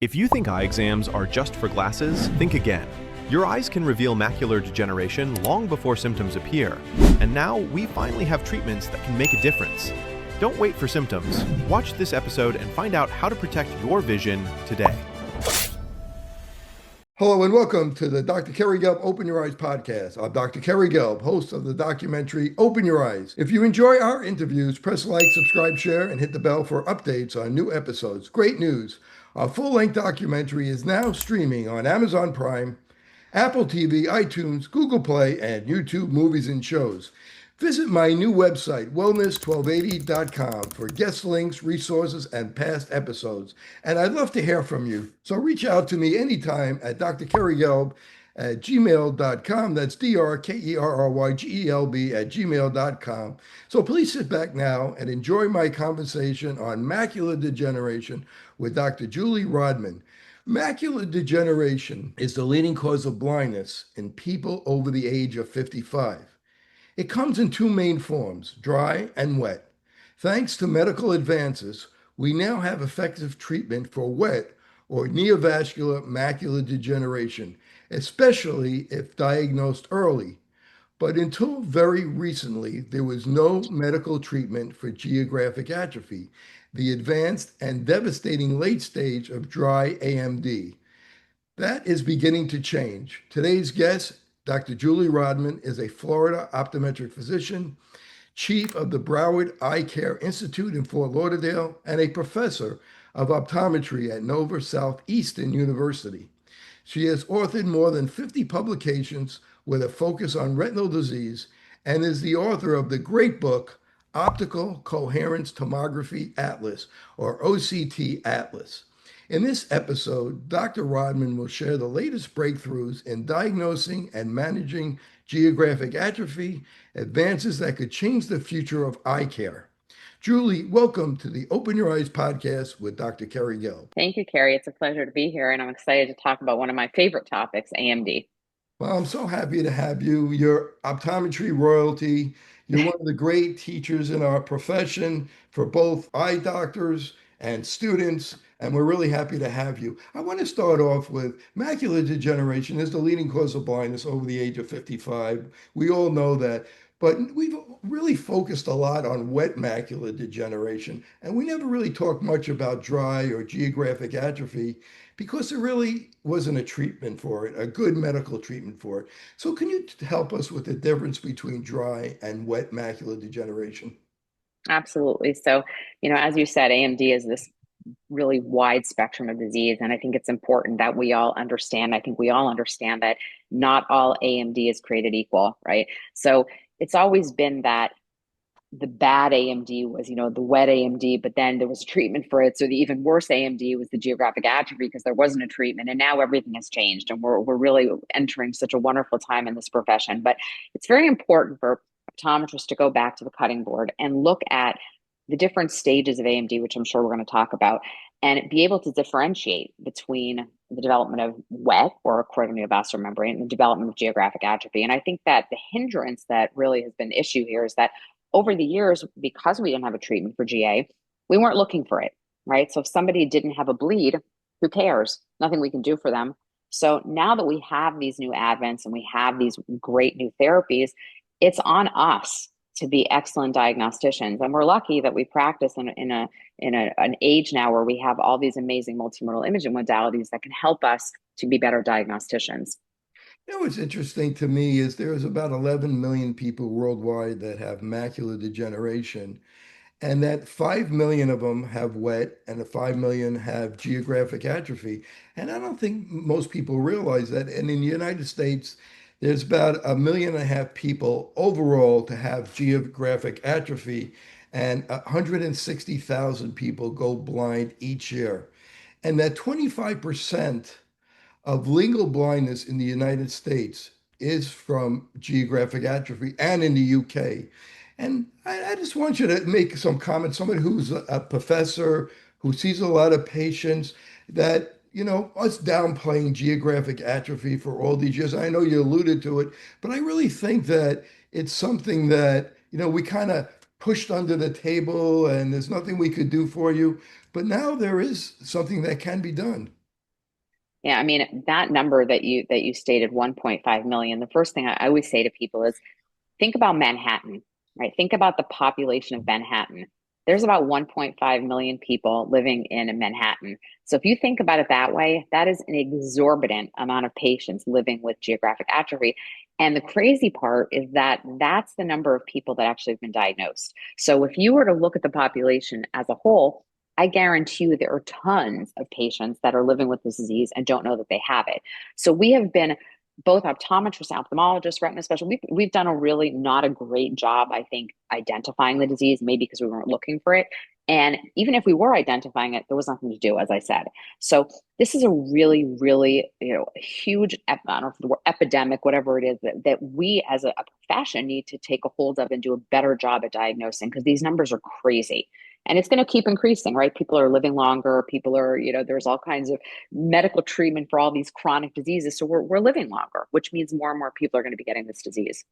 If you think eye exams are just for glasses, think again. Your eyes can reveal macular degeneration long before symptoms appear, and now we finally have treatments that can make a difference. Don't wait for symptoms. Watch this episode and find out how to protect your vision today. Hello and welcome to the Dr. Kerry Gelb Open Your Eyes podcast. I'm Dr. Kerry Gelb, host of the documentary Open Your Eyes. If you enjoy our interviews, press like, subscribe, share, and hit the bell for updates on new episodes. Great news! Our full-length documentary is now streaming on Amazon Prime, Apple TV, iTunes, Google Play, and YouTube Movies and Shows. Visit my new website, wellness1280.com, for guest links, resources, and past episodes. And I'd love to hear from you. So reach out to me anytime at drkerrygelb@gmail.com. That's drkerrygelb@gmail.com. So please sit back now and enjoy my conversation on macular degeneration with Dr. Julie Rodman. Macular degeneration is the leading cause of blindness in people over the age of 55. It comes in two main forms, dry and wet. Thanks to medical advances, we now have effective treatment for wet or neovascular macular degeneration, especially if diagnosed early. But until very recently, there was no medical treatment for geographic atrophy, the advanced and devastating late stage of dry AMD. That is beginning to change. Today's guest, Dr. Julie Rodman, is a Florida optometric physician, chief of the Broward Eye Care Institute in Fort Lauderdale, and a professor of optometry at Nova Southeastern University. She has authored more than 50 publications with a focus on retinal disease and is the author of the great book, Optical Coherence Tomography Atlas, or OCT Atlas. In this episode, Dr. Rodman will share the latest breakthroughs in diagnosing and managing geographic atrophy, advances that could change the future of eye care. Julie, welcome to the Open Your Eyes podcast with Dr. Kerry Gelb. Thank you, Kerry. It's a pleasure to be here, and I'm excited to talk about one of my favorite topics, AMD. Well, I'm so happy to have you. You're optometry royalty. You're one of the great teachers in our profession for both eye doctors and students, and we're really happy to have you. I want to start off with macular degeneration is the leading cause of blindness over the age of 55. We all know that, but we've really focused a lot on wet macular degeneration, and we never really talked much about dry or geographic atrophy because there really wasn't a treatment for it, a good medical treatment for it. So can you help us with the difference between dry and wet macular degeneration? Absolutely. So, as you said, AMD is this really wide spectrum of disease. And I think it's important that we all understand. I think we all understand that not all AMD is created equal, right? So it's always been that the bad AMD was, the wet AMD, but then there was a treatment for it. So the even worse AMD was the geographic atrophy because there wasn't a treatment. And now everything has changed. And we're really entering such a wonderful time in this profession. But it's very important for optometrists to go back to the cutting board and look at the different stages of AMD, which I'm sure we're going to talk about, and be able to differentiate between the development of wet or choroidal neovascular membrane and the development of geographic atrophy. And I think that the hindrance that really has been the issue here is that over the years, because we didn't have a treatment for GA, we weren't looking for it, right? So if somebody didn't have a bleed, who cares? Nothing we can do for them. So now that we have these new advents and we have these great new therapies, it's on us to be excellent diagnosticians. And we're lucky that we practice in an age now where we have all these amazing multimodal imaging modalities that can help us to be better diagnosticians. What's interesting to me is there's about 11 million people worldwide that have macular degeneration, and that 5 million of them have wet and the 5 million have geographic atrophy. And I don't think most people realize that. And in the United States, there's about 1.5 million people overall to have geographic atrophy, and 160,000 people go blind each year. And that 25% of legal blindness in the United States is from geographic atrophy, and in the UK. And I just want you to make some comments. Somebody who's a professor who sees a lot of patients, that us downplaying geographic atrophy for all these years. I know you alluded to it, but I really think that it's something that, we kind of pushed under the table and there's nothing we could do for you. But now there is something that can be done. Yeah, I mean, that number that you stated, 1.5 million, the first thing I always say to people is think about Manhattan, right? Think about the population of Manhattan. There's about 1.5 million people living in Manhattan. So if you think about it that way, that is an exorbitant amount of patients living with geographic atrophy. And the crazy part is that that's the number of people that actually have been diagnosed. So if you were to look at the population as a whole, I guarantee you there are tons of patients that are living with this disease and don't know that they have it. So we have been both optometrists, ophthalmologists, retina specialists, we've done a really not a great job, I think, identifying the disease, maybe because we weren't looking for it. And even if we were identifying it, there was nothing to do, as I said. So this is a really, really, huge, I don't know if the word epidemic, whatever it is, that we as a profession need to take a hold of and do a better job at diagnosing, because these numbers are crazy. And it's going to keep increasing, right? People are living longer. People are, there's all kinds of medical treatment for all these chronic diseases. So we're living longer, which means more and more people are going to be getting this disease.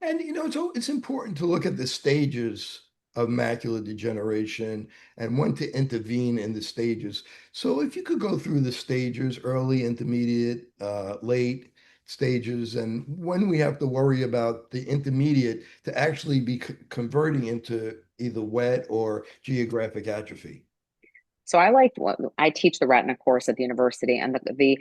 And so it's important to look at the stages of macular degeneration and when to intervene in the stages. So if you could go through the stages, early, intermediate, late stages, and when we have to worry about the intermediate to actually be converting into either wet or geographic atrophy. So I teach the retina course at the university, and the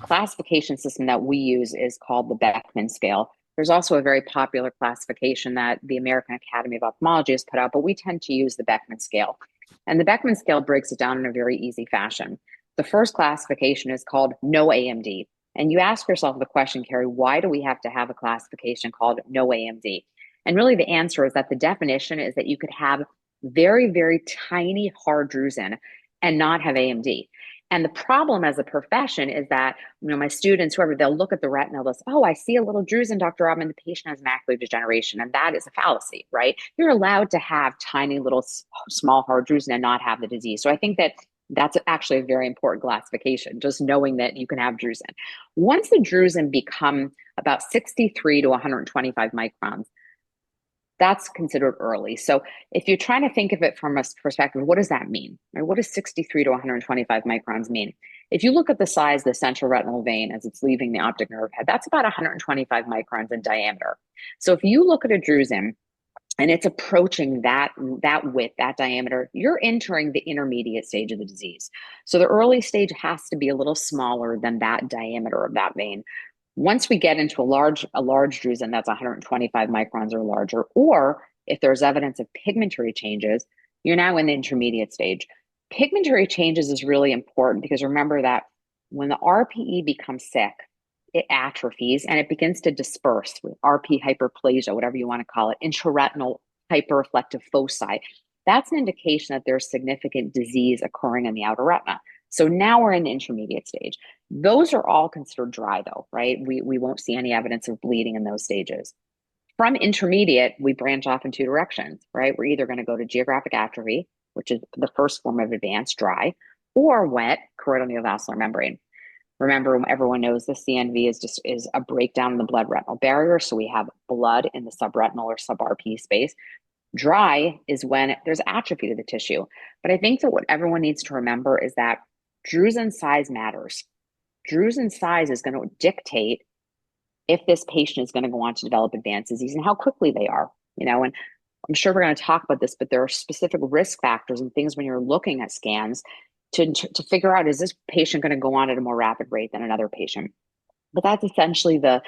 classification system that we use is called the Beckman scale. There's also a very popular classification that the American Academy of Ophthalmology has put out, but we tend to use the Beckman scale. And the Beckman scale breaks it down in a very easy fashion. The first classification is called no AMD. And you ask yourself the question, Carrie, why do we have to have a classification called no AMD? And really the answer is that the definition is that you could have very, very tiny hard drusen and not have AMD. And the problem as a profession is that, my students, whoever, they'll look at the retina, they'll say, oh, I see a little drusen, Dr. Rodman, the patient has macular degeneration. And that is a fallacy, right? You're allowed to have tiny little small hard drusen and not have the disease. So I think that that's actually a very important classification, just knowing that you can have drusen. Once the drusen become about 63 to 125 microns, that's considered early. So if you're trying to think of it from a perspective, what does that mean? Right? What does 63 to 125 microns mean? If you look at the size of the central retinal vein as it's leaving the optic nerve head, that's about 125 microns in diameter. So if you look at a drusen and it's approaching that width, that diameter, you're entering the intermediate stage of the disease. So the early stage has to be a little smaller than that diameter of that vein. Once we get into a large drusen that's 125 microns or larger, or if there's evidence of pigmentary changes, you're now in the intermediate stage. Pigmentary changes is really important because remember that when the RPE becomes sick, it atrophies and it begins to disperse with RP hyperplasia, whatever you want to call it, intraretinal hyperreflective foci. That's an indication that there's significant disease occurring in the outer retina. So now we're in the intermediate stage. Those are all considered dry though, right? We won't see any evidence of bleeding in those stages. From intermediate, we branch off in two directions, right? We're either going to go to geographic atrophy, which is the first form of advanced dry, or wet, choroidal neovascular membrane. Remember, everyone knows the CNV is a breakdown in the blood retinal barrier. So we have blood in the subretinal or sub-RP space. Dry is when there's atrophy to the tissue. But I think that what everyone needs to remember is that drusen size matters. Drusen size is going to dictate if this patient is going to go on to develop advanced disease and how quickly they are, and I'm sure we're going to talk about this, but there are specific risk factors and things when you're looking at scans to figure out, is this patient going to go on at a more rapid rate than another patient? But that's essentially the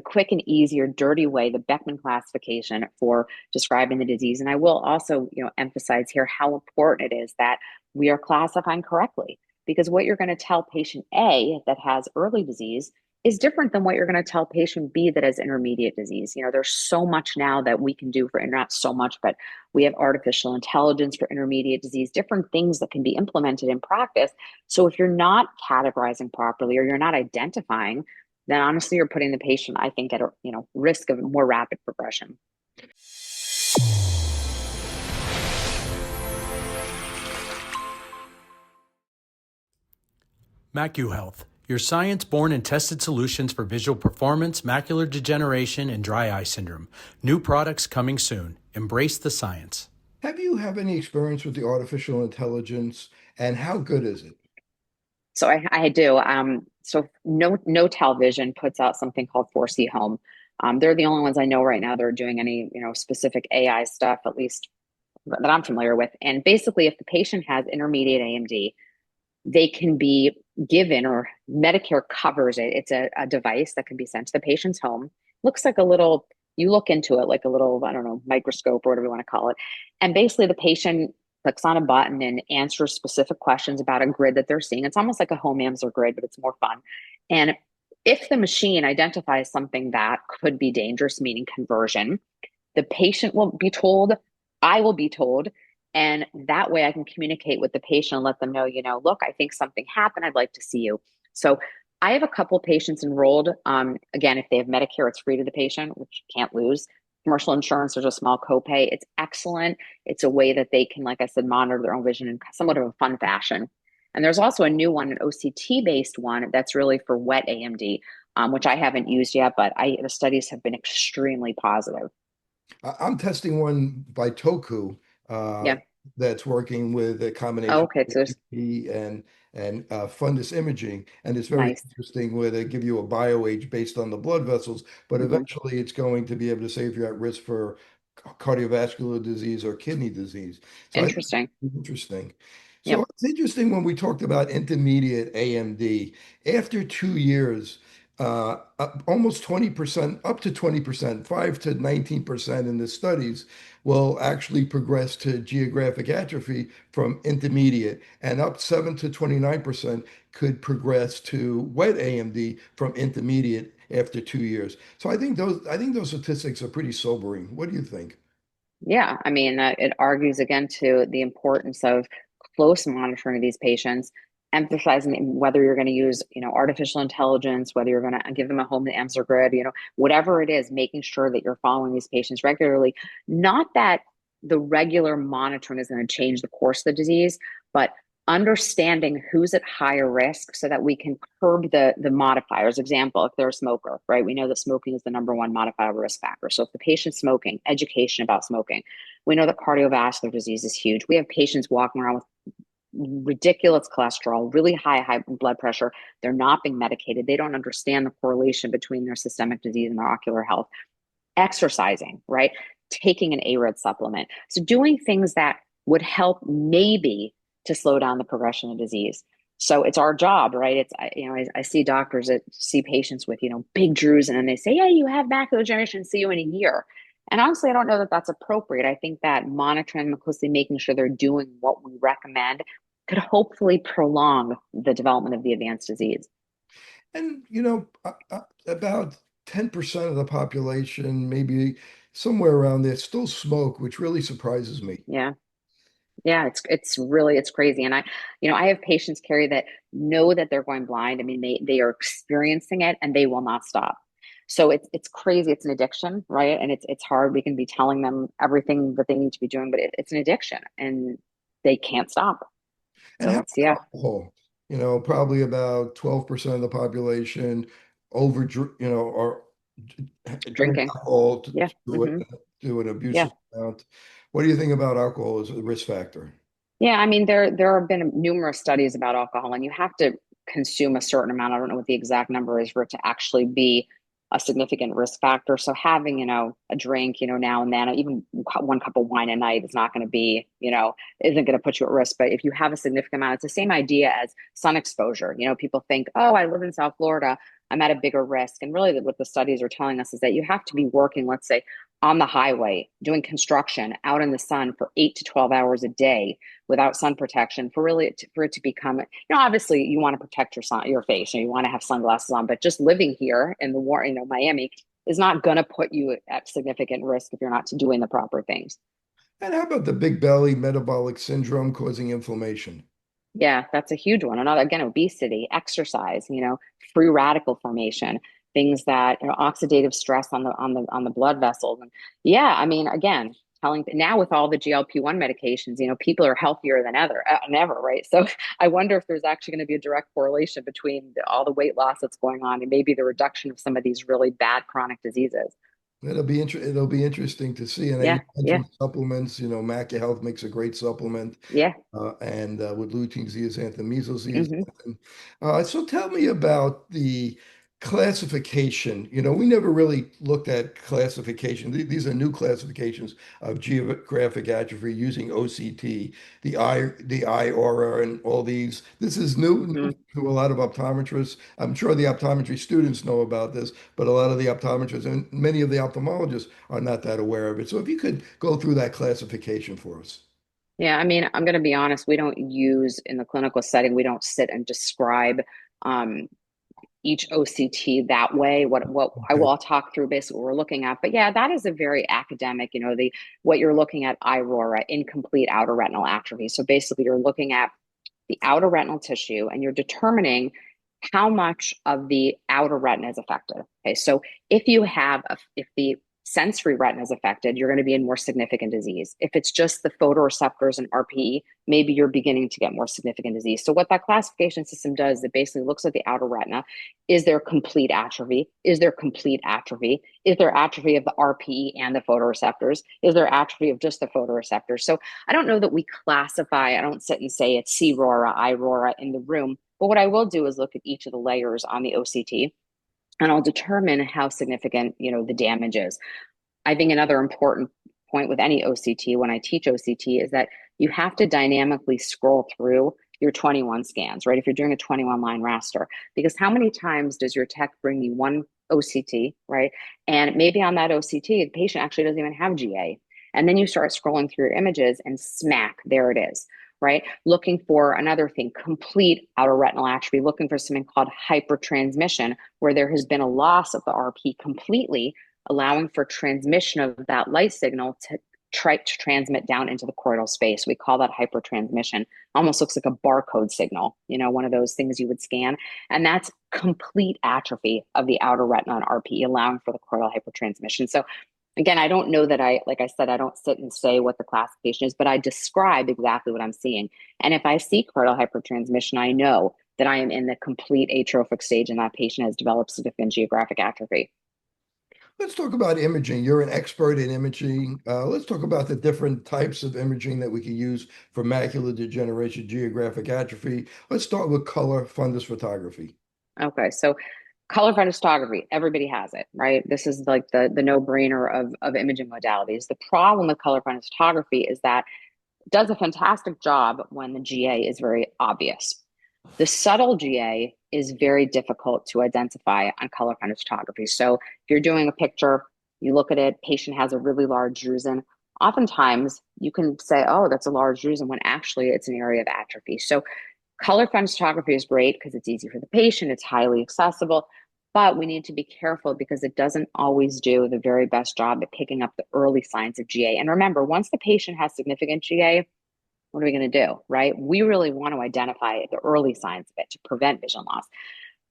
quick and easy or dirty way, the Beckman classification for describing the disease. And I will also, emphasize here how important it is that we are classifying correctly, because what you're going to tell patient A that has early disease is different than what you're going to tell patient B that has intermediate disease. There's so much now that we can do for, and not so much, but we have artificial intelligence for intermediate disease, different things that can be implemented in practice. So if you're not categorizing properly or you're not identifying, then honestly, you're putting the patient, I think, at a risk of more rapid progression. MacuHealth, your science-born and tested solutions for visual performance, macular degeneration, and dry eye syndrome. New products coming soon. Embrace the science. Have you any experience with the artificial intelligence, and how good is it? So I do. So no Television puts out something called 4C Home. They're the only ones I know right now that are doing any, specific AI stuff, at least that I'm familiar with. And basically, if the patient has intermediate AMD, they can be given, or Medicare covers it. It's a device that can be sent to the patient's home. Looks like a little, you look into it like a little, I don't know, microscope or whatever you want to call it. And basically, the patient clicks on a button and answers specific questions about a grid that they're seeing. It's almost like a home Amsler grid, but it's more fun. And if the machine identifies something that could be dangerous, meaning conversion, the patient will be told, I will be told, and that way I can communicate with the patient and let them know, look, I think something happened. I'd like to see you. So I have a couple patients enrolled. Again, if they have Medicare, it's free to the patient, which you can't lose. Commercial insurance, there's a small copay. It's excellent. It's a way that they can, like I said, monitor their own vision in somewhat of a fun fashion. And there's also a new one, an OCT-based one, that's really for wet AMD, which I haven't used yet, but the studies have been extremely positive. I'm testing one by Toku Yeah. that's working with a Oh, combination okay. of So OCT and fundus imaging, and it's very nice. interesting where they give you a bio age based on the blood vessels, but Hmm. eventually it's going to be able to say if you're at risk for cardiovascular disease or kidney disease. So I think Interesting. it's interesting. So Yep. it's interesting when we talked about intermediate AMD. After 2 years, almost 20%, up to 20%, 5 to 19% in the studies will actually progress to geographic atrophy from intermediate, and up 7 to 29% could progress to wet AMD from intermediate after 2 years. So I think those statistics are pretty sobering. What do you think? Yeah. I mean, it argues again to the importance of close monitoring of these patients, emphasizing whether you're going to use, artificial intelligence, whether you're going to give them a home answer grid, whatever it is, making sure that you're following these patients regularly. Not that the regular monitoring is going to change the course of the disease, but understanding who's at higher risk so that we can curb the modifiers. Example, if they're a smoker, right? We know that smoking is the number one modifiable risk factor. So if the patient's smoking, education about smoking. We know that cardiovascular disease is huge. We have patients walking around with ridiculous cholesterol, really high blood pressure. They're not being medicated. They don't understand the correlation between their systemic disease and their ocular health. Exercising, right? Taking an ARED supplement. So doing things that would help maybe to slow down the progression of disease. So it's our job, right? I see doctors that see patients with, big drusen, and they say, yeah, you have macular degeneration, see you in a year. And honestly, I don't know that that's appropriate. I think that monitoring them closely, making sure they're doing what we recommend, could hopefully prolong the development of the advanced disease. And about 10% of the population, maybe somewhere around there, still smoke, which really surprises me. Yeah. Yeah, it's crazy. And I have patients, Carrie, that know that they're going blind. I mean, they are experiencing it and they will not stop. So it's crazy. It's an addiction, right? And it's hard. We can be telling them everything that they need to be doing, but it's an addiction and they can't stop. And So how it's, yeah, about alcohol? Probably about 12% of the population or drink drinking. alcohol Yeah. Hmm. to an Yeah. abusive amount. What do you think about alcohol as a risk factor? Yeah, I mean, there have been numerous studies about alcohol, and you have to consume a certain amount. I don't know what the exact number is for it to actually be a significant risk factor. So having, a drink, now and then, even one cup of wine a night is not going to be, isn't going to put you at risk. But if you have a significant amount, it's the same idea as sun exposure. People think, oh, I live in South Florida, I'm at a bigger risk. And really what the studies are telling us is that you have to be working, let's say, on the highway, doing construction out in the sun for 8 to 12 hours a day without sun protection for it to become, obviously you want to protect your face, and you want to have sunglasses on, but just living here in the war, Miami is not going to put you at significant risk if you're not doing the proper things. And how about the big belly metabolic syndrome causing inflammation? Yeah, that's a huge one. Another, again, obesity, exercise, free radical formation, things that, oxidative stress on the blood vessels. And yeah, I mean, again, telling now with all the GLP-1 medications, people are healthier than ever, right? So I wonder if there's actually going to be a direct correlation between all the weight loss that's going on and maybe the reduction of some of these really bad chronic diseases. It'll be interesting to see. And then Yeah, you yeah, mentioned supplements. Maca Health makes a great supplement, yeah. and with lutein zeaxanthin, Hmm. mesozeaxanthin. So tell me about the classification. We never really looked at classification. These are new classifications of geographic atrophy using OCT, the eye aura, and all these. This is new Hmm. to a lot of optometrists. I'm sure the optometry students know about this, but a lot of the optometrists and many of the ophthalmologists are not that aware of it. So if you could go through that classification for us. Yeah, I mean, I'm going to be honest, we don't use in the clinical setting, we don't sit and describe um, each OCT that way. What I Okay. will talk through basically what we're looking at. But yeah, that is a very academic, the what you're looking at, iRORA, incomplete outer retinal atrophy. So basically you're looking at the outer retinal tissue and you're determining how much of the outer retina is affected. Okay, so if the sensory retina is affected, you're going to be in more significant disease. If it's just the photoreceptors and RPE, maybe you're beginning to get more significant disease. So what that classification system does, it basically looks at the outer retina. Is there complete atrophy? Is there complete atrophy? Is there atrophy of the RPE and the photoreceptors? Is there atrophy of just the photoreceptors? So I don't know that we classify, I don't sit and say it's CRORA, IRORA in the room. But what I will do is look at each of the layers on the OCT and I'll determine how significant, the damage is. I think another important point with any OCT when I teach OCT is that you have to dynamically scroll through your 21 scans, right? If you're doing a 21 line raster, because how many times does your tech bring you one OCT, right? And maybe on that OCT, the patient actually doesn't even have GA. And then you start scrolling through your images and smack, there it is, right? Looking for another thing, complete outer retinal atrophy, looking for something called hypertransmission, where there has been a loss of the RP completely, allowing for transmission of that light signal to try to transmit down into the choroidal space. We call that hypertransmission. Almost looks like a barcode signal, one of those things you would scan. And that's complete atrophy of the outer retina and RPE, allowing for the choroidal hypertransmission. So again, I don't know that like I said, I don't sit and say what the classification is, but I describe exactly what I'm seeing. And if I see choroidal hypertransmission, I know that I am in the complete atrophic stage and that patient has developed significant geographic atrophy. Let's talk about imaging. You're an expert in imaging. Let's talk about the different types of imaging that we can use for macular degeneration, geographic atrophy. Let's start with color fundus photography. Okay, so color photography, everybody has it, right? This is like the no-brainer of imaging modalities. The problem with color photography is that it does a fantastic job when the GA is very obvious. The subtle GA is very difficult to identify on color photography. So if you're doing a picture, you look at it, patient has a really large drusen. Oftentimes you can say, oh, that's a large drusen, when actually it's an area of atrophy. So color photography is great because it's easy for the patient, it's highly accessible, but we need to be careful because it doesn't always do the very best job at picking up the early signs of GA. And remember, once the patient has significant GA, what are we going to do, right? We really want to identify the early signs of it to prevent vision loss.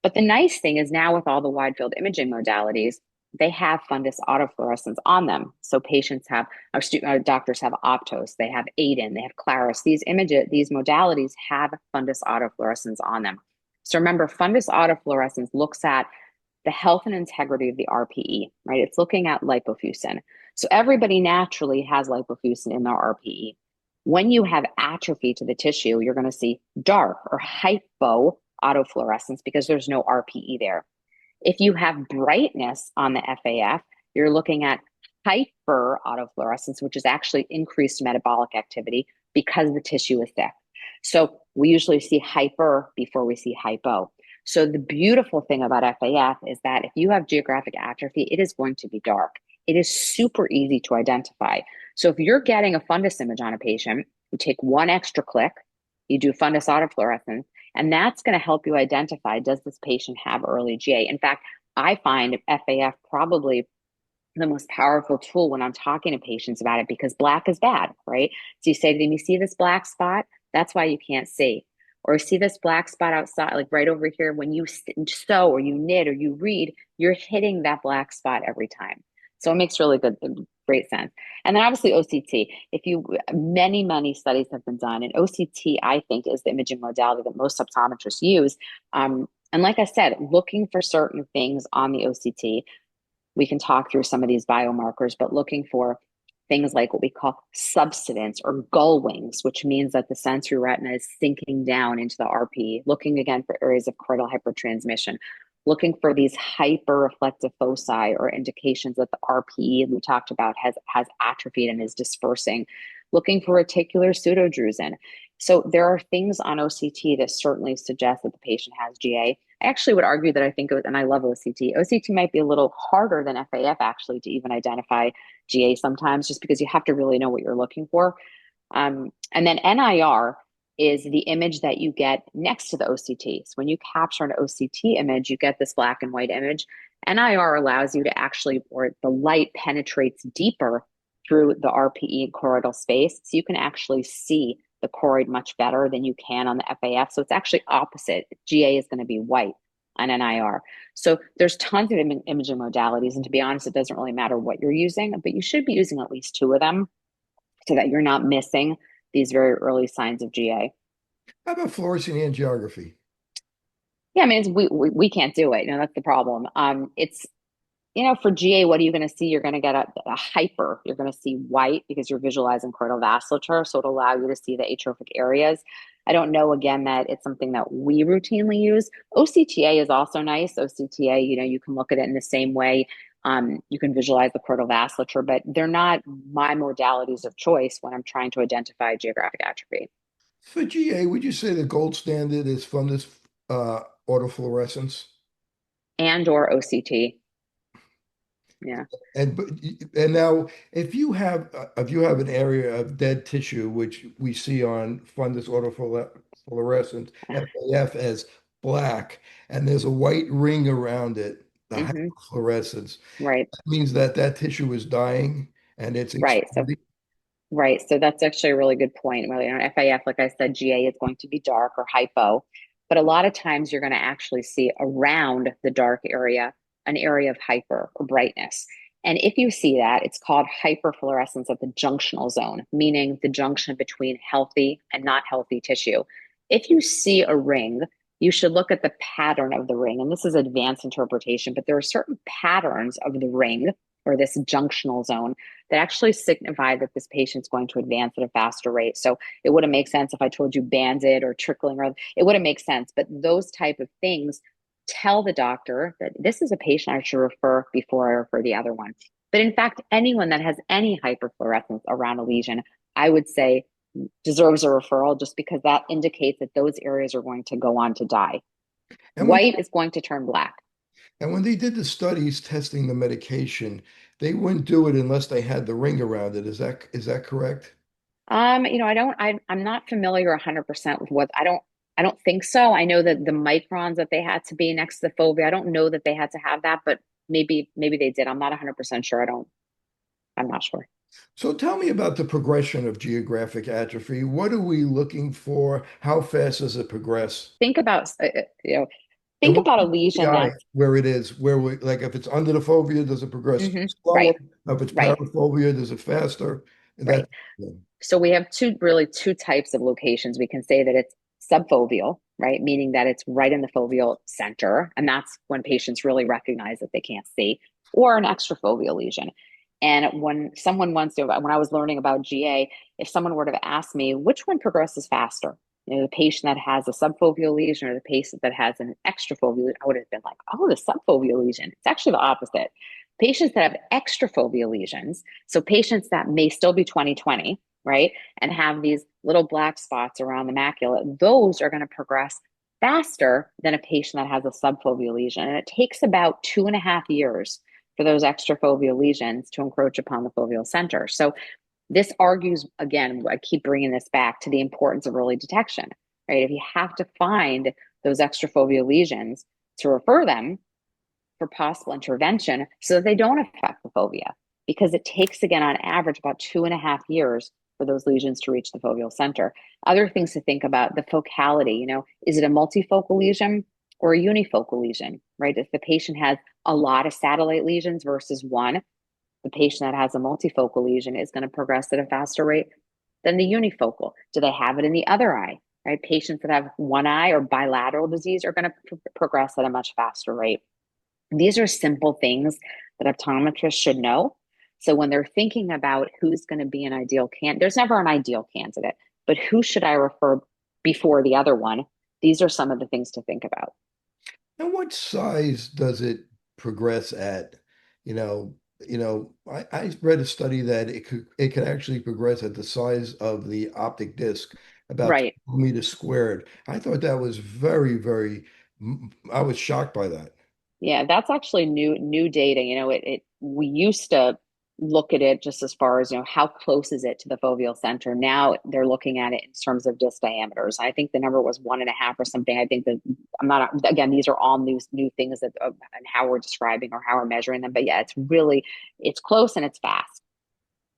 But the nice thing is now with all the wide field imaging modalities, they have fundus autofluorescence on them. So patients have, our doctors have Optos, they have Aiden, they have Claris. These modalities have fundus autofluorescence on them. So remember, fundus autofluorescence looks at the health and integrity of the RPE, right? It's looking at lipofuscin. So everybody naturally has lipofuscin in their RPE. When you have atrophy to the tissue, you're going to see dark or hypo autofluorescence because there's no RPE there. If you have brightness on the FAF, you're looking at hyper autofluorescence, which is actually increased metabolic activity because the tissue is thick. So we usually see hyper before we see hypo. So the beautiful thing about FAF is that if you have geographic atrophy, it is going to be dark. It is super easy to identify. So if you're getting a fundus image on a patient, you take one extra click, you do fundus autofluorescence, and that's going to help you identify, does this patient have early GA? In fact, I find FAF probably the most powerful tool when I'm talking to patients about it because black is bad, right? So you say to them, you see this black spot? That's why you can't see. Or see this black spot outside, like right over here, when you sew or you knit or you read, you're hitting that black spot every time. So it makes really great sense. And then obviously OCT. Many studies have been done, and OCT, I think, is the imaging modality that most optometrists use. And like I said, looking for certain things on the OCT. we can talk through some of these biomarkers, but looking for things like what we call subsidence or gull wings, which means that the sensory retina is sinking down into the RPE, looking again for areas of choroidal hypertransmission, looking for these hyper-reflective foci or indications that the RPE we talked about has atrophied and is dispersing, looking for reticular pseudodrusen. So there are things on OCT that certainly suggest that the patient has GA. I actually would argue that I think, and I love OCT. OCT might be a little harder than FAF actually to even identify GA sometimes, just because you have to really know what you're looking for. And then NIR is the image that you get next to the OCT. So when you capture an OCT image, you get this black and white image. NIR allows you to actually, or the light penetrates deeper through the RPE and choroidal space, so you can actually see the choroid much better than you can on the FAF. So it's actually opposite. GA is going to be white on NIR. So there's tons of imaging modalities. And to be honest, it doesn't really matter what you're using, but you should be using at least 2 of them so that you're not missing these very early signs of GA. How about fluorescein angiography? Yeah, I mean, we can't do it. That's the problem. It's, for GA, what are you going to see? You're going to get a hyper. You're going to see white because you're visualizing choroidal vasculature. So it'll allow you to see the atrophic areas. I don't know, again, that it's something that we routinely use. OCTA is also nice. OCTA, you can look at it in the same way. You can visualize the choroidal vasculature, but they're not my modalities of choice when I'm trying to identify geographic atrophy. For GA, would you say the gold standard is fundus autofluorescence? And or OCT. Yeah. And now, if you have an area of dead tissue, which we see on fundus autofluorescence, FAF as black, and there's a white ring around it, the hyperfluorescence, right, that means that tissue is dying and it's right. expanding. Right. So that's actually a really good point. Well, FAF, like I said, GA is going to be dark or hypo, but a lot of times you're going to actually see around the dark area an area of hyper or brightness. And if you see that, it's called hyperfluorescence at the junctional zone, meaning the junction between healthy and not healthy tissue. If you see a ring, you should look at the pattern of the ring. And this is advanced interpretation, but there are certain patterns of the ring or this junctional zone that actually signify that this patient's going to advance at a faster rate. So it wouldn't make sense if I told you banded or trickling, or it wouldn't make sense. But those type of things tell the doctor that this is a patient I should refer before I refer the other one. But in fact, anyone that has any hyperfluorescence around a lesion, I would say deserves a referral, just because that indicates that those areas are going to go on to die. And white is going to turn black. And when they did the studies testing the medication, they wouldn't do it unless they had the ring around it. Is that correct? I'm not familiar 100% with what, I don't think so. I know that the microns that they had to be next to the fovea, I don't know that they had to have that, but maybe they did. I'm not 100% sure. I'm not sure. So tell me about the progression of geographic atrophy. What are we looking for? How fast does it progress? Think about, a lesion that's where it is, like if it's under the fovea, does it progress slower? Right. If it's parafoveal, does it faster? Right. So we have two types of locations. We can say that it's subfoveal, right? Meaning that it's right in the foveal center. And that's when patients really recognize that they can't see, or an extrafoveal lesion. And when I was learning about GA, if someone were to ask me which one progresses faster, the patient that has a subfoveal lesion or the patient that has an extrafoveal, I would have been like, oh, the subfoveal lesion. It's actually the opposite. Patients that have extrafoveal lesions, so patients that may still be 20/20, right, and have these little black spots around the macula, those are going to progress faster than a patient that has a subfoveal lesion. And it takes about 2.5 years for those extrafoveal lesions to encroach upon the foveal center. So this argues, again, I keep bringing this back to the importance of early detection, right? If you have to find those extrafoveal lesions to refer them for possible intervention so that they don't affect the fovea, because it takes, again, on average, about 2.5 years for those lesions to reach the foveal center. Other things to think about, the focality, is it a multifocal lesion or a unifocal lesion, right? If the patient has a lot of satellite lesions versus one, the patient that has a multifocal lesion is going to progress at a faster rate than the unifocal. Do they have it in the other eye, right? Patients that have one eye or bilateral disease are going to progress at a much faster rate. These are simple things that optometrists should know. So when they're thinking about who's going to be an ideal candidate, there's never an ideal candidate, but who should I refer before the other one? These are some of the things to think about. And what size does it progress at? I read a study that it could actually progress at the size of the optic disc, about Right. 12 meters squared. I thought that was very, very, I was shocked by that. Yeah, that's actually new data. We used to look at it just as far as, how close is it to the foveal center. Now they're looking at it in terms of disc diameters. I think the number was 1.5 or something. I think that I'm not, again, these are all new things that and how we're describing or how we're measuring them. But yeah, it's close and it's fast.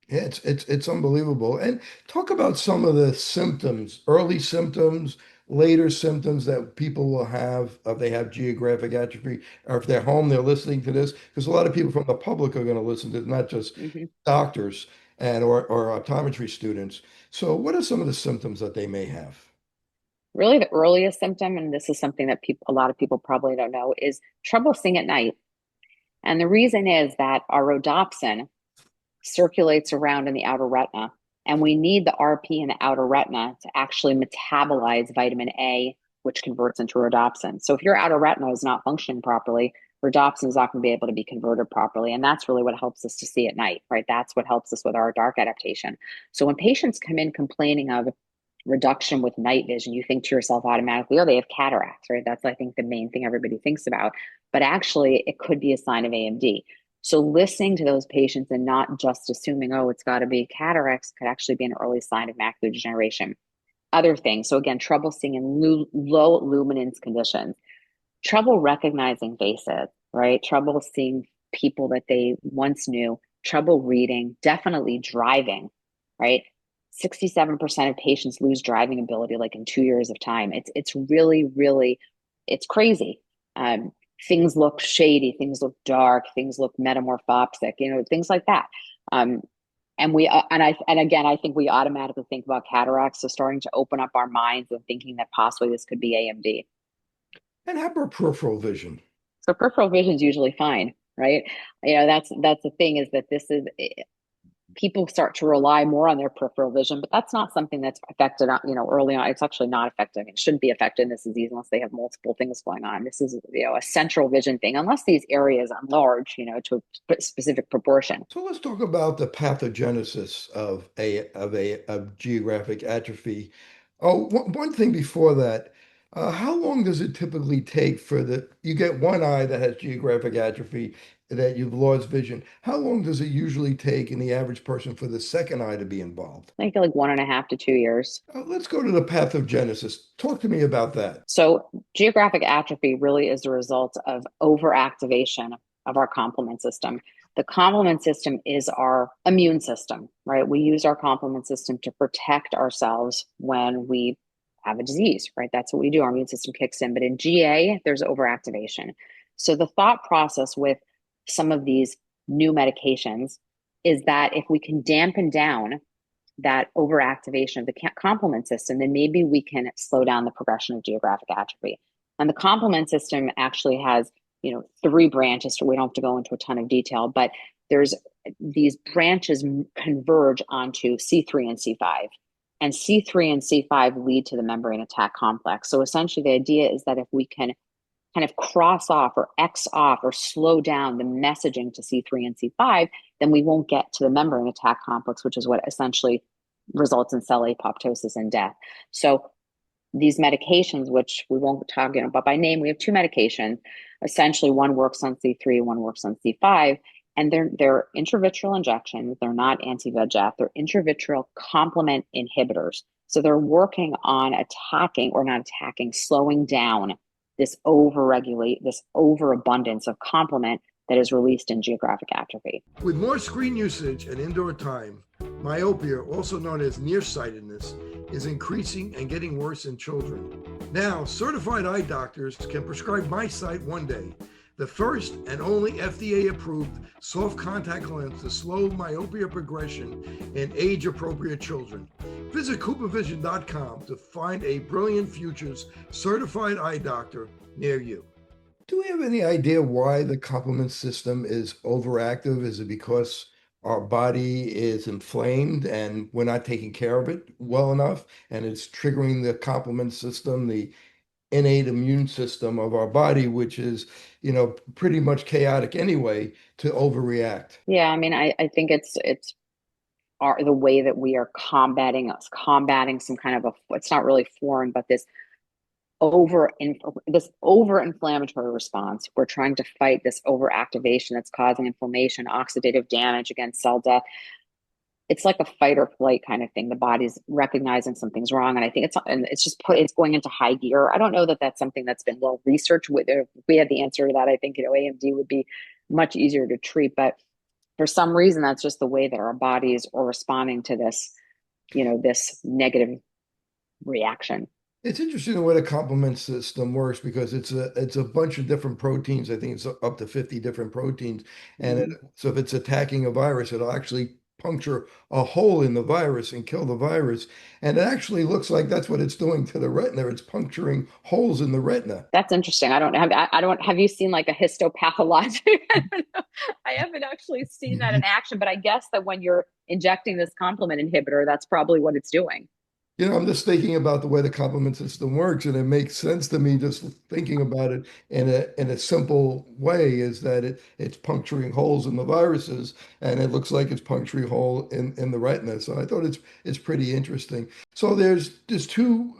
Yeah, it's unbelievable. And talk about some of the symptoms, early symptoms, later symptoms that people will have if they have geographic atrophy, or if they're home, they're listening to this, because a lot of people from the public are going to listen to it, not just Mhm. doctors and or optometry students. So what are some of the symptoms that they may have? Really, the earliest symptom, and this is something that a lot of people probably don't know, is trouble seeing at night. And the reason is that our rhodopsin circulates around in the outer retina, and we need the RP in the outer retina to actually metabolize vitamin A, which converts into rhodopsin. So if your outer retina is not functioning properly, rhodopsin is not going to be able to be converted properly. And that's really what helps us to see at night, right? That's what helps us with our dark adaptation. So when patients come in complaining of reduction with night vision, you think to yourself automatically, oh, they have cataracts, right? That's, I think, the main thing everybody thinks about. But actually, it could be a sign of AMD. So listening to those patients and not just assuming, oh, it's got to be cataracts, could actually be an early sign of macular degeneration. Other things, so again, trouble seeing in low luminance conditions, trouble recognizing faces, right? Trouble seeing people that they once knew, trouble reading, definitely driving, right? 67% of patients lose driving ability like in 2 years of time. It's really, really, it's crazy. Things look shady, things look dark, things look metamorphopic, things like that. And again, I think we automatically think about cataracts. So starting to open up our minds and thinking that possibly this could be AMD. And how about peripheral vision? So peripheral vision is usually fine, right? That's the thing, is that people start to rely more on their peripheral vision, but that's not something that's affected, early on. It's actually not effective. It shouldn't be affected in this disease unless they have multiple things going on. This is, a central vision thing, unless these areas enlarge, to a specific proportion. So let's talk about the pathogenesis of geographic atrophy. Oh, one thing before that, how long does it typically take you get one eye that has geographic atrophy, that you've lost vision? How long does it usually take in the average person for the second eye to be involved? I think like 1.5 to 2 years. Let's go to the pathogenesis. Talk to me about that. So geographic atrophy really is the result of overactivation of our complement system. The complement system is our immune system, right? We use our complement system to protect ourselves when we have a disease, right? That's what we do. Our immune system kicks in. But in GA, there's overactivation. So the thought process with some of these new medications is that if we can dampen down that overactivation of the complement system, then maybe we can slow down the progression of geographic atrophy. And the complement system actually has, 3 branches, so we don't have to go into a ton of detail, but there's these branches converge onto C3 and C5. And C3 and C5 lead to the membrane attack complex. So essentially the idea is that if we can kind of cross off or X off or slow down the messaging to C3 and C5, then we won't get to the membrane attack complex, which is what essentially results in cell apoptosis and death. So these medications, which we won't talk about by name, we have 2 medications. Essentially, one works on C3, one works on C5, and they're intravitreal injections. They're not anti-VEGF. They're intravitreal complement inhibitors. So they're working on slowing down this overabundance of complement that is released in geographic atrophy. With more screen usage and indoor time, myopia, also known as nearsightedness, is increasing and getting worse in children. Now, certified eye doctors can prescribe MiSight One Day, the first and only FDA-approved soft contact lens to slow myopia progression in age-appropriate children. Visit CooperVision.com to find a Brilliant Futures certified eye doctor near you. Do we have any idea why the complement system is overactive? Is it because our body is inflamed and we're not taking care of it well enough, and it's triggering the complement system, the innate immune system of our body, which is, pretty much chaotic anyway, to overreact? Yeah, I mean, I think it's the way that we are combating some kind of it's not really foreign, but this over inflammatory response. We're trying to fight this overactivation that's causing inflammation, oxidative damage, against cell death. It's like a fight or flight kind of thing. The body's recognizing something's wrong, and I think it's going into high gear. I don't know that that's something that's been well researched. If we had the answer to that, I think AMD would be much easier to treat. But for some reason, that's just the way that our bodies are responding to this negative reaction. It's interesting the way the complement system works, because it's a bunch of different proteins. I think it's up to 50 different proteins. And Mhm. so if it's attacking a virus, it'll actually puncture a hole in the virus and kill the virus. And it actually looks like that's what it's doing to the retina. It's puncturing holes in the retina. That's interesting. I don't have you seen like a histopathologic? I don't know. I haven't actually seen that in action, but I guess that when you're injecting this complement inhibitor, that's probably what it's doing. I'm just thinking about the way the complement system works, and it makes sense to me just thinking about it in a simple way, is that it's puncturing holes in the viruses, and it looks like it's puncturing a hole in the retina. So I thought it's pretty interesting. So there's two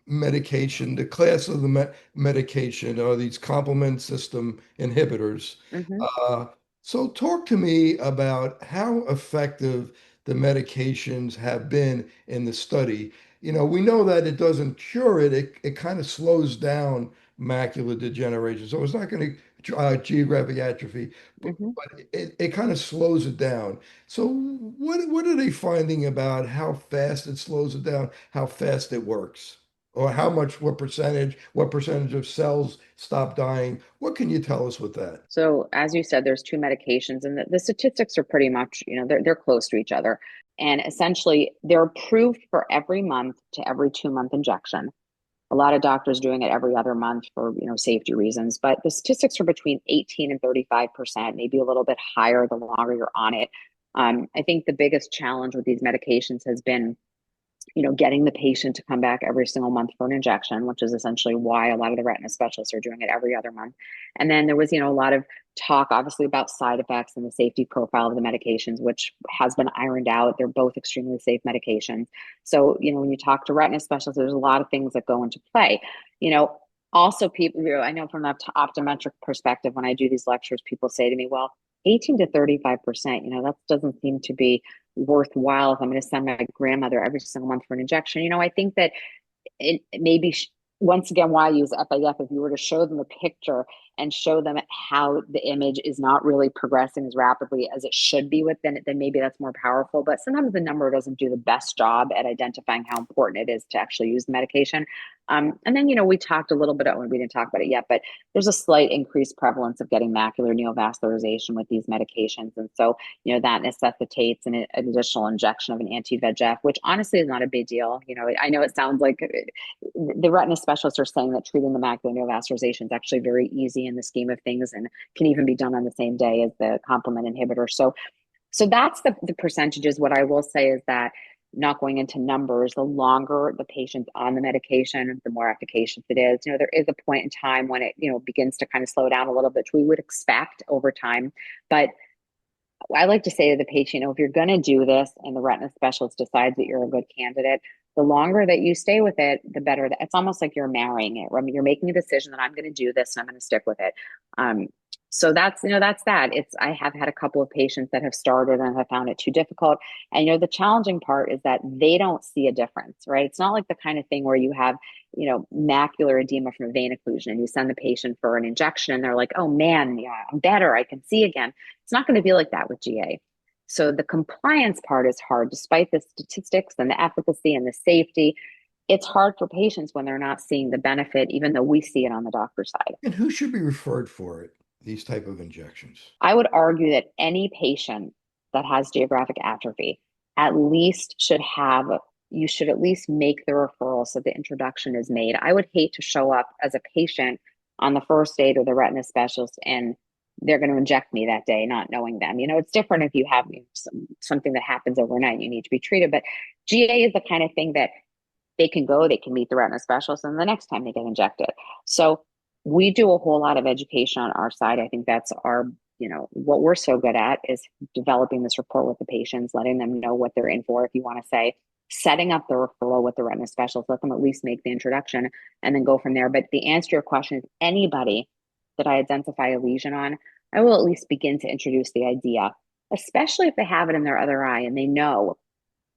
medication. The class of the medication are these complement system inhibitors. Hmm. Uh, so talk to me about how effective the medications have been in the study. We know that it doesn't cure it. It kind of slows down macular degeneration. So it's not going to geographic atrophy, Hmm. but it kind of slows it down. So what are they finding about how fast it slows it down, how fast it works? Or what percentage of cells stop dying? What can you tell us with that? So as you said, there's two medications, and the statistics are pretty much, they're close to each other. And essentially, they're approved for every month to every 2 month injection. A lot of doctors doing it every other month for safety reasons, but the statistics are between 18 and 35%, maybe a little bit higher the longer you're on it. I think the biggest challenge with these medications has been getting the patient to come back every single month for an injection, which is essentially why a lot of the retina specialists are doing it every other month. And then there was, a lot of talk, obviously, about side effects and the safety profile of the medications, which has been ironed out. They're both extremely safe medications. So, when you talk to retina specialists, there's a lot of things that go into play. Also, people, I know from the optometric perspective, when I do these lectures, people say to me, well, 18 to 35%, that doesn't seem to be worthwhile if I'm going to send my grandmother every single month for an injection. I think that it maybe once again, why I use FAF, if you were to show them a picture and show them how the image is not really progressing as rapidly as it should be then maybe that's more powerful. But sometimes the number doesn't do the best job at identifying how important it is to actually use the medication. And then, we talked a little bit, we didn't talk about it yet, but there's a slight increased prevalence of getting macular neovascularization with these medications. And so, that necessitates an additional injection of an anti-VEGF, which honestly is not a big deal. I know it sounds like the retina specialists are saying that treating the macular neovascularization is actually very easy in the scheme of things and can even be done on the same day as the complement inhibitor. So that's the percentages. What I will say is that, not going into numbers, the longer the patient's on the medication, the more efficacious it is. There is a point in time when it, begins to kind of slow down a little bit, which we would expect over time. But I like to say to the patient, if you're going to do this and the retina specialist decides that you're a good candidate, the longer that you stay with it, the better. It's almost like you're marrying it. I mean, you're making a decision that I'm going to do this and I'm going to stick with it. So that's that. I have had a couple of patients that have started and have found it too difficult. And the challenging part is that they don't see a difference, right? It's not like the kind of thing where you have, macular edema from a vein occlusion and you send the patient for an injection and they're like, oh man, yeah, I'm better, I can see again. It's not going to be like that with GA. So the compliance part is hard, despite the statistics and the efficacy and the safety. It's hard for patients when they're not seeing the benefit, even though we see it on the doctor's side. And who should be referred for it, these type of injections? I would argue that any patient that has geographic atrophy at least you should at least make the referral so the introduction is made. I would hate to show up as a patient on the first day to the retina specialist, and they're going to inject me that day, not knowing them. It's different if you have something that happens overnight and you need to be treated. But GA is the kind of thing that they can meet the retina specialist, and the next time they get injected. So we do a whole lot of education on our side. I think that's our, what we're so good at is developing this rapport with the patients, letting them know what they're in for, if you want to say, setting up the referral with the retina specialist, let them at least make the introduction and then go from there. But the answer to your question is anybody that I identify a lesion on, I will at least begin to introduce the idea, especially if they have it in their other eye and they know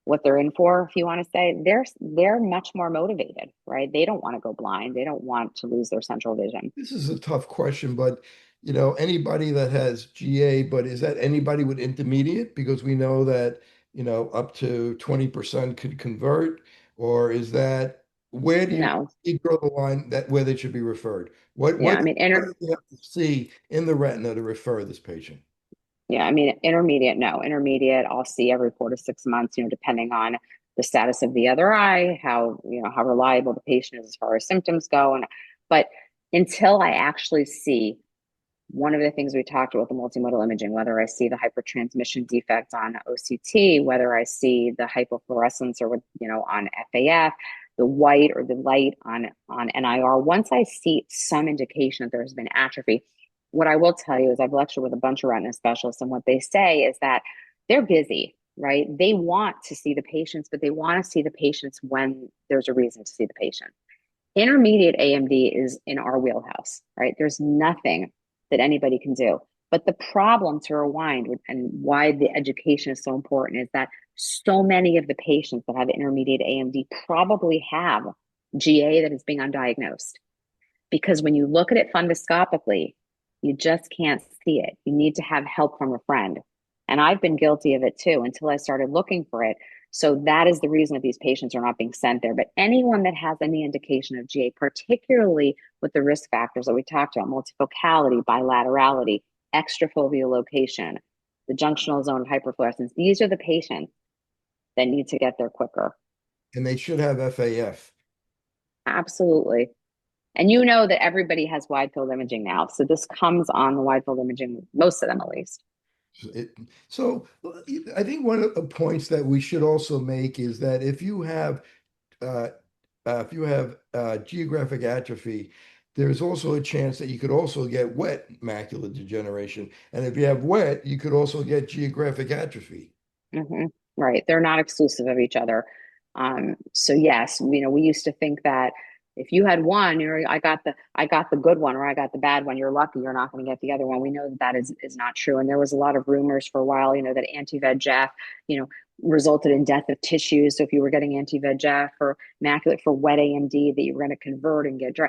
what they're in for, if you want to say, they're much more motivated, right? They don't want to go blind. They don't want to lose their central vision. This is a tough question, but anybody that has GA, but is that anybody with intermediate? Because we know that, up to 20% could convert, or is that where do No. you draw the line that where they should be referred? What Yeah, what do you have to see in the retina to refer this patient? Yeah, intermediate, no. Intermediate, I'll see every 4 to 6 months, depending on the status of the other eye, how reliable the patient is as far as symptoms go. But until I actually see one of the things we talked about, the multimodal imaging, whether I see the hypertransmission defect on OCT, whether I see the hypofluorescence or on FAF, the white or the light on NIR, once I see some indication that there's been atrophy, what I will tell you is I've lectured with a bunch of retina specialists, and what they say is that they're busy, right? They want to see the patients, but they want to see the patients when there's a reason to see the patient. Intermediate AMD is in our wheelhouse, right? There's nothing that anybody can do. But the problem, to rewind, and why the education is so important, is that so many of the patients that have intermediate AMD probably have GA that is being undiagnosed. Because when you look at it fundoscopically, you just can't see it. You need to have help from a friend. And I've been guilty of it too until I started looking for it. So that is the reason that these patients are not being sent there. But anyone that has any indication of GA, particularly with the risk factors that we talked about, multifocality, bilaterality, extrafoveal location, the junctional zone of hyperfluorescence, these are the patients that need to get there quicker. And they should have FAF. Absolutely. And you know that everybody has wide field imaging now. So this comes on the wide field imaging, most of them at least. So I think one of the points that we should also make is that if you have geographic atrophy, there's also a chance that you could also get wet macular degeneration. And if you have wet, you could also get geographic atrophy. Mm-hmm. Right. They're not exclusive of each other. So yes, we used to think that if you had one, I got the good one or I got the bad one, you're lucky, you're not going to get the other one. We know that is not true. And there was a lot of rumors for a while, that anti-VEGF, resulted in death of tissues. So if you were getting anti-VEGF for macular, for wet AMD, that you were going to convert and get dry.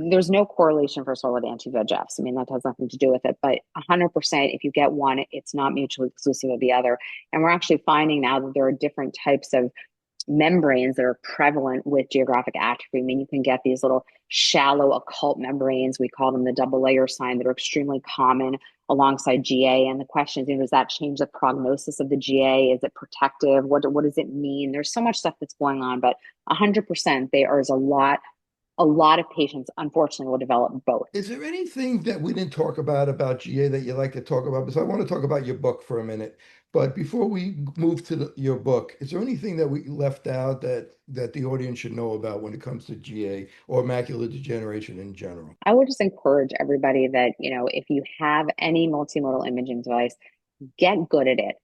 There's no correlation, first of all, with anti-VEGFs. That has nothing to do with it. But 100%, if you get one, it's not mutually exclusive of the other. And we're actually finding now that there are different types of membranes that are prevalent with geographic atrophy. You can get these little shallow occult membranes. We call them the double layer sign, that are extremely common alongside GA. And the question is, does that change the prognosis of the GA? Is it protective? What does it mean? There's so much stuff that's going on, but 100%, there is a lot of patients, unfortunately, will develop both. Is there anything that we didn't talk about GA that you'd like to talk about? Because I want to talk about your book for a minute. But before we move to your book, is there anything that we left out that the audience should know about when it comes to GA or macular degeneration in general? I would just encourage everybody that, if you have any multimodal imaging device, get good at it.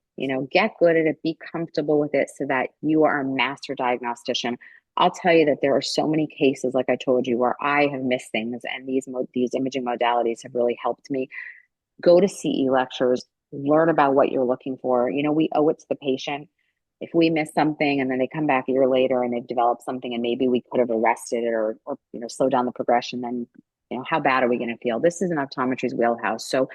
Get good at it, be comfortable with it so that you are a master diagnostician. I'll tell you that there are so many cases, like I told you, where I have missed things, and these imaging modalities have really helped me. Go to CE lectures, learn about what you're looking for. We owe it to the patient. If we miss something and then they come back a year later and they've developed something and maybe we could have arrested it or slow down the progression, then how bad are we going to feel? This is an optometry's wheelhouse. So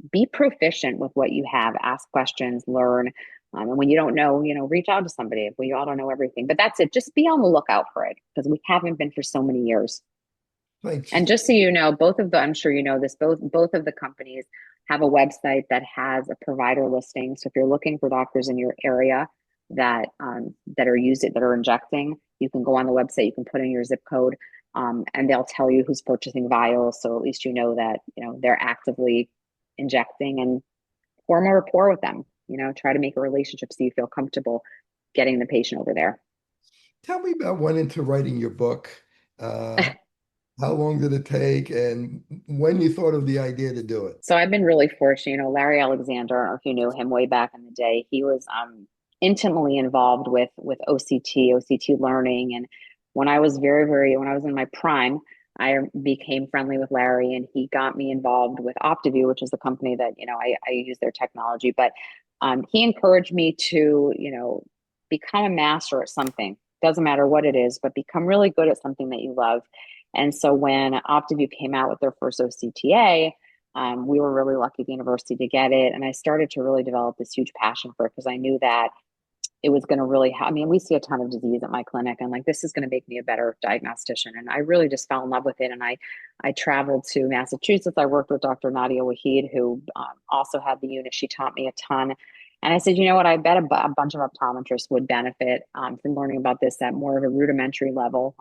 be proficient with what you have, ask questions, learn. And when you don't know, reach out to somebody. If we all don't know everything, but that's it. Just be on the lookout for it, because we haven't been for so many years. Thanks. And just so you know, I'm sure you know this, both of the companies have a website that has a provider listing. So if you're looking for doctors in your area that are injecting, you can go on the website, you can put in your zip code. and they'll tell you who's purchasing vials. So at least you know that, they're actively injecting, and form a rapport with them, try to make a relationship so you feel comfortable getting the patient over there. Tell me about went into writing your book. How long did it take, and when you thought of the idea to do it? So I've been really fortunate. Larry Alexander, I don't know if you knew him way back in the day, he was intimately involved with OCT learning. And when I was when I was in my prime, I became friendly with Larry, and he got me involved with OptiView, which is the company that, I use their technology. But he encouraged me to, become a master at something. Doesn't matter what it is, but become really good at something that you love. And so when OptiView came out with their first OCTA, we were really lucky at the university to get it. And I started to really develop this huge passion for it, because I knew that it was going to really we see a ton of disease at my clinic. I'm like, this is going to make me a better diagnostician. And I really just fell in love with it. And I traveled to Massachusetts. I worked with Dr. Nadia Waheed, who also had the unit. She taught me a ton. And I said, you know what, I bet a bunch of optometrists would benefit from learning about this at more of a rudimentary level.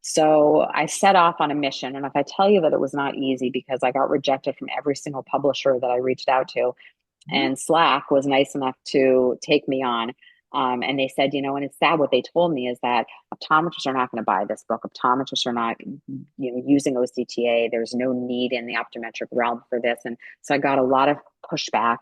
So I set off on a mission. And if I tell you that it was not easy, because I got rejected from every single publisher that I reached out to, and Slack was nice enough to take me on. And they said, and it's sad, what they told me is that optometrists are not going to buy this book. Optometrists are not, using OCTA. There's no need in the optometric realm for this. And so I got a lot of pushback,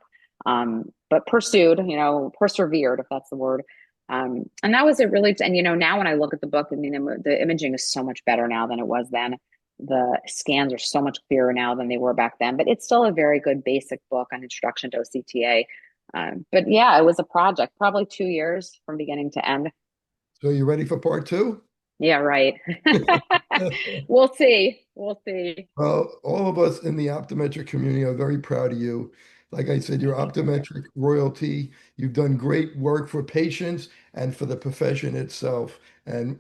but persevered, if that's the word. And that was it really. And, now when I look at the book, the imaging is so much better now than it was then. The scans are so much clearer now than they were back then, but it's still a very good basic book on introduction to OCTA. But yeah, it was a project, probably 2 years from beginning to end. So you ready for part two? Yeah, right. We'll see. We'll see. Well, all of us in the optometric community are very proud of you. Like I said, you're optometric royalty. You've done great work for patients and for the profession itself. And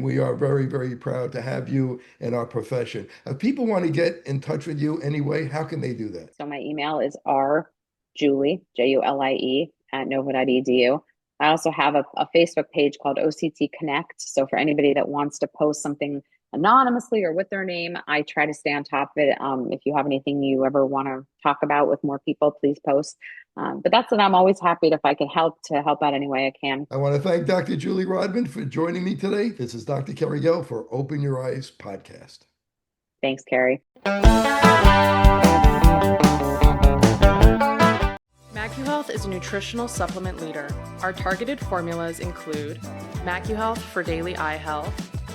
we are very, very proud to have you in our profession. If people want to get in touch with you anyway, how can they do that? So my email is rjulie, Julie, @nova.edu. I also have a Facebook page called OCT Connect. So for anybody that wants to post something anonymously or with their name, I try to stay on top of it. If you have anything you ever want to talk about with more people, please post. But that's it. I'm always happy if I can help out any way I can. I want to thank Dr. Julie Rodman for joining me today. This is Dr. Kerry Gill for Open Your Eyes podcast. Thanks, Kerry. MacuHealth is a nutritional supplement leader. Our targeted formulas include MacuHealth for daily eye health,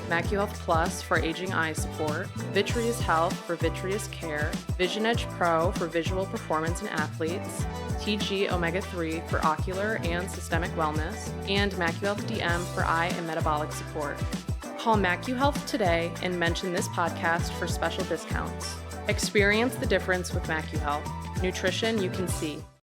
MacuHealth Plus for aging eye support, Vitreous Health for vitreous care, Vision Edge Pro for visual performance in athletes, TG Omega-3 for ocular and systemic wellness, and MacuHealth DM for eye and metabolic support. Call MacuHealth today and mention this podcast for special discounts. Experience the difference with MacuHealth. Nutrition you can see.